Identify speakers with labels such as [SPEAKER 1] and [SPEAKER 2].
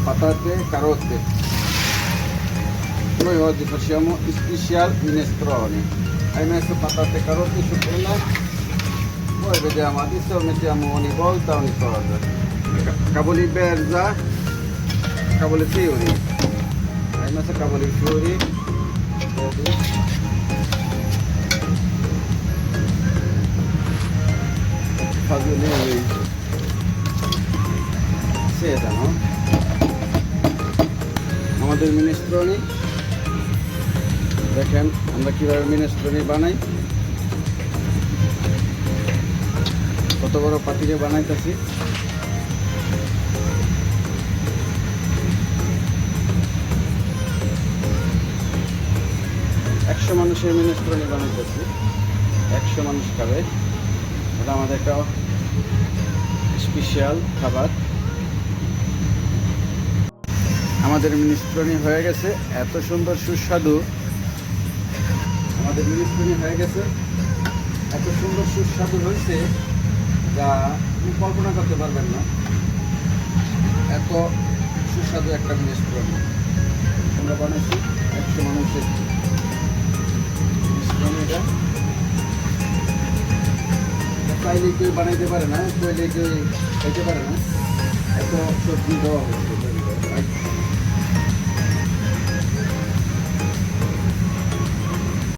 [SPEAKER 1] patate, carote. Noi oggi facciamo special minestrone. Hai messo patate e carote su quella? Poi vediamo, adesso mettiamo ogni volta ogni cosa. Cavoli berza, cavoli fiori. Hai messo cavoli fiori? Vedi? Fagiolini, sedano, আমাদের মিনেস্ট্রনি দেখেন আমরা কিভাবে মিনেস্ট্রনি বানাই, কত বড় পাতিলে বানাইতেছি। একশো মানুষের মিনেস্ট্রনি বানাইতেছি, 100 মানুষ খাবে। এটা আমাদের একটা স্পেশাল খাবার। আমাদের মিনেস্ট্রনি হয়ে গেছে, এত সুন্দর সুস্বাদু আমাদের মিনেস্ট্রনি হয়ে গেছে, এত সুন্দর সুস্বাদু হয়েছে যা আপনি কল্পনা করতে পারবেন না। এত সুস্বাদু একটা মিনেস্ট্রনি আমরা বানাইছি 100 মানুষের মিনেস্ট্রনিটা। চাইলে কেউ বানাইতে পারে না, চাইলে কেউ খাইতে পারে না, এত সবজি দেওয়া হচ্ছে।